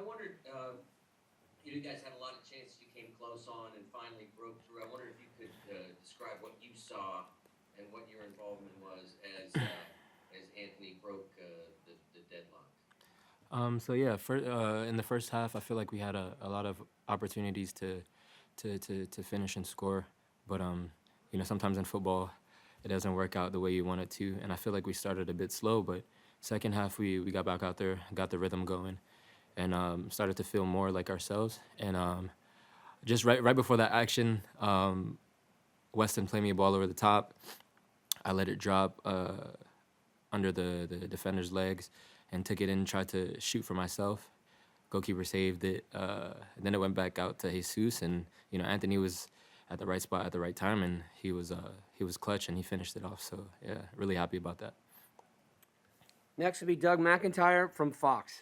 wondered, you guys had a lot of chances you came close on and finally broke through. I wonder if you could describe what you saw and what your involvement was as Anthony broke the deadlock. So yeah, in the first half, I feel like we had a lot of opportunities to finish and score, but sometimes in football, it doesn't work out the way you want it to, and I feel like we started a bit slow, but second half we got back out there, got the rhythm going, and started to feel more like ourselves. And just right before that action, Weston played me a ball over the top. I let it drop under the defender's legs and took it in, tried to shoot for myself. Goalkeeper saved it. Then it went back out to Jesus, and Anthony was at the right spot at the right time, and he was clutch, and he finished it off. So yeah, really happy about that. Next will be Doug McIntyre from Fox.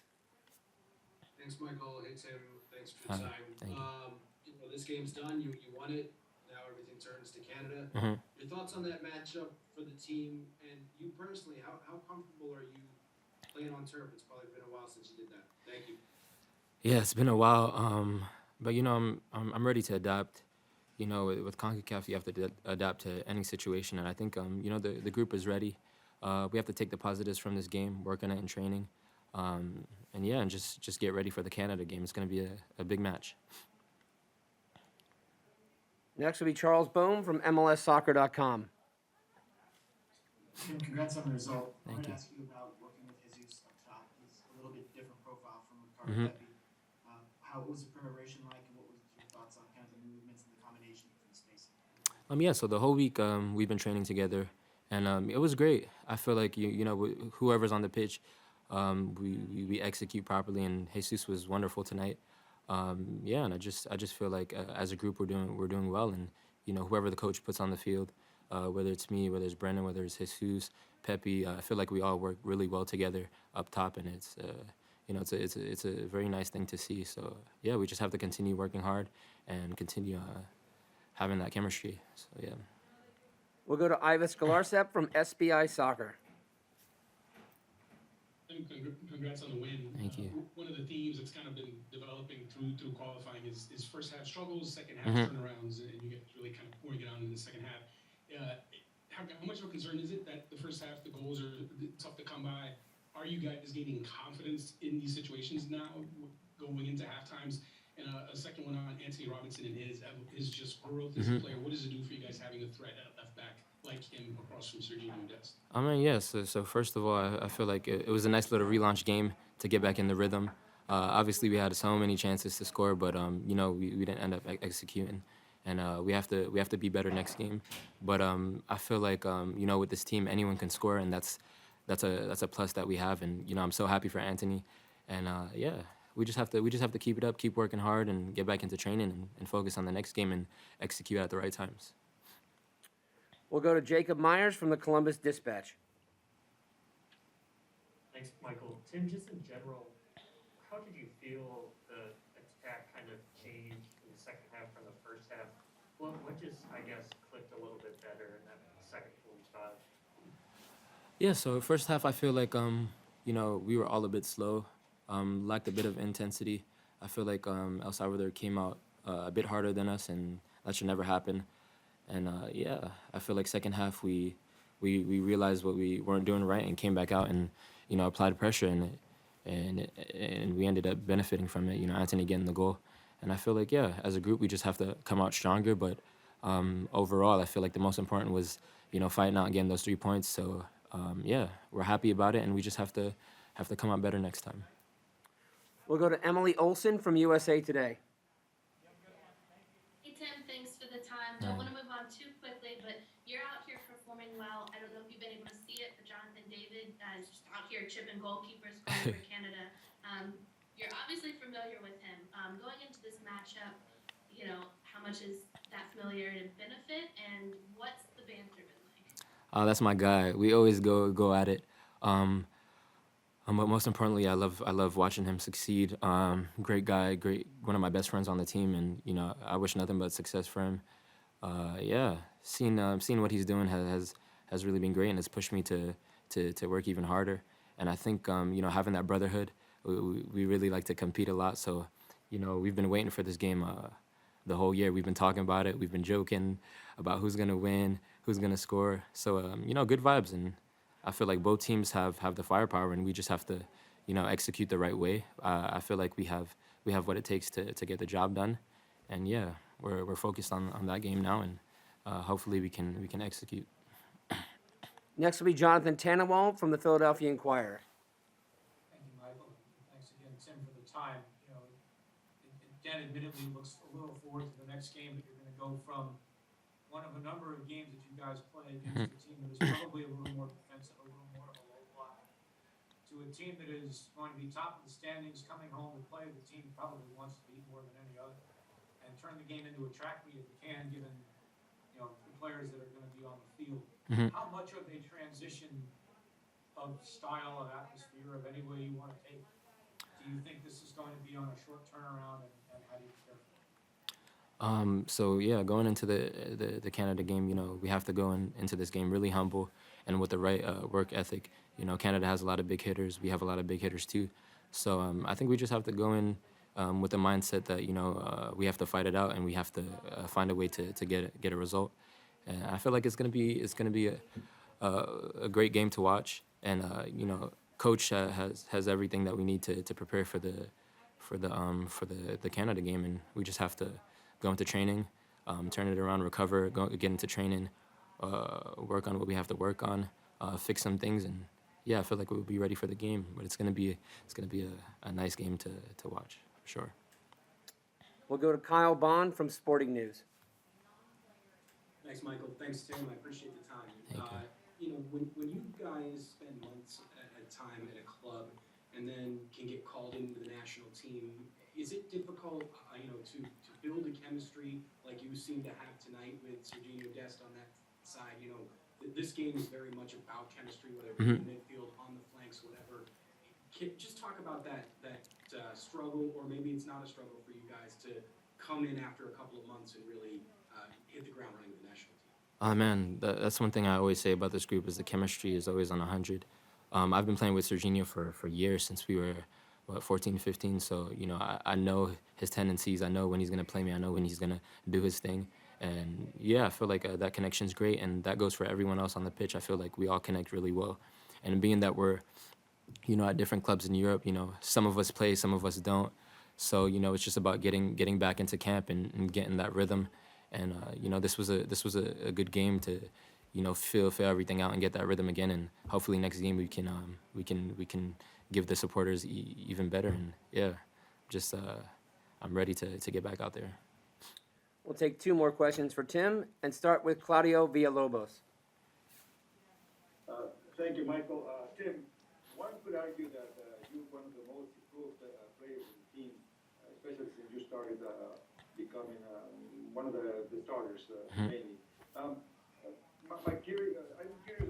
Thanks, Michael. Hey, Tim. Thanks for your time. Thank you. This game's done. You won it. Now everything turns to Canada. Mm-hmm. Your thoughts on that matchup for the team and you personally? How comfortable are you playing on turf? It's probably been a while since you did that. Thank you. Yeah, it's been a while, but I'm ready to adapt. With CONCACAF, you have to adapt to any situation, and I think the group is ready. We have to take the positives from this game, work on it in training, and just get ready for the Canada game. It's going to be a big match. Next will be Charles Bohm from MLSsoccer.com. Tim, congrats on the result. I Thank wanted to you. ask you about working with Jesus up top. He's a little bit different profile from Ricardo Pepi. How was the preparation like, and what was your thoughts on kind of the movements and the combination for the spacing? Yeah, so the whole week we've been training together, and it was great. I feel like whoever's on the pitch, we execute properly, and Jesus was wonderful tonight. And I just feel like as a group we're doing well, and whoever the coach puts on the field, whether it's me, whether it's Brendan, whether it's Jesus, Pepe, I feel like we all work really well together up top, and it's a very nice thing to see. So yeah, we just have to continue working hard and continue having that chemistry. So yeah. We'll go to Ivis Galarsep from SBI Soccer. Congrats on the win. Thank you. One of the themes that's kind of been developing through qualifying is first half struggles, second half turnarounds, and you get really kind of pouring it on in the second half. How much of a concern is it that the first half, the goals are tough to come by? Are you guys gaining confidence in these situations now going into half times? And a second one on Anthony Robinson and his just growth as a player. What does it do for you guys having a threat at left back like him across from Serginho Dest? Yes. So first of all, I feel like it was a nice little relaunch game to get back in the rhythm. Obviously, we had so many chances to score, but we didn't end up executing, and we have to be better next game. But I feel like with this team, anyone can score, and that's a plus that we have. And I'm so happy for Anthony, and we just have to keep it up, keep working hard, and get back into training and focus on the next game and execute at the right times. We'll go to Jacob Myers from the Columbus Dispatch. Thanks, Michael. Tim, just in general, how did you feel the attack kind of changed in the second half from the first half? What just, I guess, clicked a little bit better in that second 45? Yeah, so first half, I feel like we were all a bit slow, lacked a bit of intensity. I feel like El Salvador came out a bit harder than us, and that should never happen. And I feel like second half we realized what we weren't doing right and came back out and applied pressure, and we ended up benefiting from it. Anthony getting the goal, and I feel like as a group we just have to come out stronger. But overall, I feel like the most important was fighting out and getting those 3 points. So we're happy about it, and we just have to come out better next time. We'll go to Emily Olson from USA Today. Hey Tim, thanks for the time. Don't want to move on too quickly, but you're out here performing well. I don't know if you've been able to see it, but Jonathan David is just out here chipping goalkeepers scoring for Canada. You're obviously familiar with him. Going into this matchup, how much is that familiarity benefit, and what's the banter been like? That's my guy. We always go at it. But most importantly, I love watching him succeed. Great guy, one of my best friends on the team, and I wish nothing but success for him. Seeing what he's doing has really been great, and has pushed me to work even harder. And I think having that brotherhood we really like to compete a lot. So, we've been waiting for this game the whole year. We've been talking about it. We've been joking about who's gonna win, who's gonna score. So, good vibes, and I feel like both teams have the firepower, and we just have to, execute the right way. I feel like we have what it takes to get the job done, and yeah, we're focused on that game now, and hopefully we can execute. Next will be Jonathan Tannenwald from the Philadelphia Inquirer. Thank you, Michael, and thanks again, Tim, for the time. Dan admittedly looks a little forward to the next game, but you're going to go from one of a number of games that you guys play against a team that is probably a little more defensive, a little more of a low block, to a team that is going to be top of the standings, coming home to play the team probably wants to beat more than any other, and turn the game into a track meet if you can, given the players that are going to be on the field. How much of a transition of style, of atmosphere, of any way you want to take, do you think this is going to be on a short turnaround, and how do you prepare for it? So yeah, going into the Canada game, we have to go into this game really humble and with the right work ethic. Canada has a lot of big hitters. We have a lot of big hitters too. So I think we just have to go in with the mindset that we have to fight it out, and we have to find a way to get a result. And I feel like it's gonna be a great game to watch. And coach has everything that we need to prepare for the Canada game, and we just have to go into training, turn it around, recover, get into training, work on what we have to work on, fix some things, and yeah, I feel like we'll be ready for the game. But it's gonna be a nice game to watch for sure. We'll go to Kyle Bond from Sporting News. Thanks, Michael. Thanks, Tim. I appreciate the time. Thank you. When you guys spend months at a time at a club and then can get called into the national team, is it difficult, to build a chemistry like you seem to have tonight with Serginho Dest on that side? This game is very much about chemistry, whether it's in the midfield, on the flanks, whatever. Just talk about that struggle, or maybe it's not a struggle for you guys to come in after a couple of months and really hit the ground running with the national team. Oh man, that's one thing I always say about this group is the chemistry is always on 100. I've been playing with Serginho for years, since we were 14, 15. So I know his tendencies. I know when he's gonna play me. I know when he's gonna do his thing. And yeah, I feel like that connection's great, and that goes for everyone else on the pitch. I feel like we all connect really well. And being that we're at different clubs in Europe, some of us play, some of us don't. So it's just about getting back into camp and getting that rhythm. And this was a good game to feel everything out and get that rhythm again. And hopefully next game we can give the supporters even better. And yeah, just I'm ready to get back out there. We'll take two more questions for Tim and start with Claudio Villalobos. Thank you, Michael. Tim, one could argue that you're one of the most improved players in the team, especially since you started becoming one of the starters mainly. I'm curious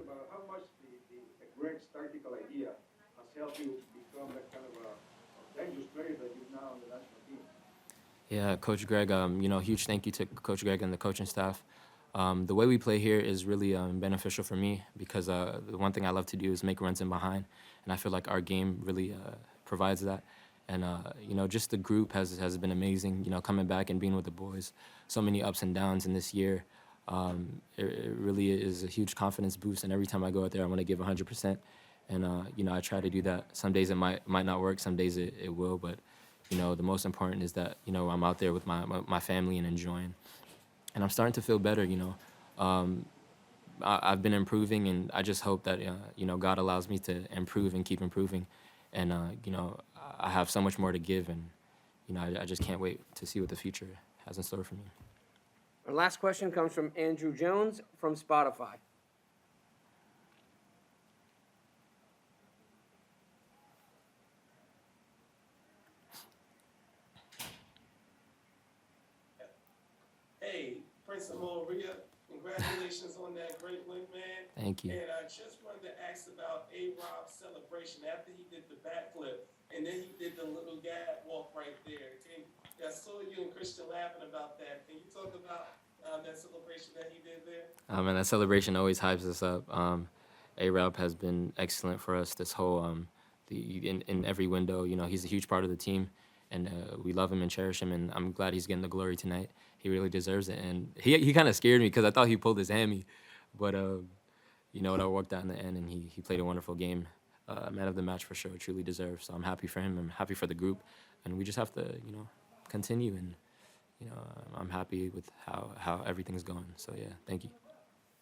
about how much the Greg's tactical idea has helped you become that kind of a dangerous player that you're now on the national team. Yeah, Coach Greg, huge thank you to Coach Greg and the coaching staff. The way we play here is really beneficial for me, because the one thing I love to do is make runs in behind, and I feel like our game really provides that. And just the group has been amazing. Coming back and being with the boys, so many ups and downs in this year. It really is a huge confidence boost, and every time I go out there, I want to give 100%. And I try to do that. Some days it might not work, some days it will, but the most important is that I'm out there with my family and enjoying. And I'm starting to feel better. I've been improving, and I just hope that God allows me to improve and keep improving. And I have so much more to give, and I just can't wait to see what the future has in store for me. Our last question comes from Andrew Jones from Spotify. Hey, Prince Reus, congratulations on that great win, man. Thank you. And I just wanted to ask about A-Rob's celebration after he did the backflip, and then he did the little gap walk right there. I saw you and Christian laughing about that. Can you talk about that celebration that he did there? Man, that celebration always hypes us up. A-Rob has been excellent for us this whole in every window. You know, he's a huge part of the team, and we love him and cherish him. And I'm glad he's getting the glory tonight. He really deserves it. And he kind of scared me because I thought he pulled his hammy, but you know, it all worked out in the end, and he played a wonderful game. Man of the match for sure, truly deserves. So I'm happy for him. I'm happy for the group, and we just have to, you know, continue. And you know, I'm happy with how everything's going. So yeah, thank you.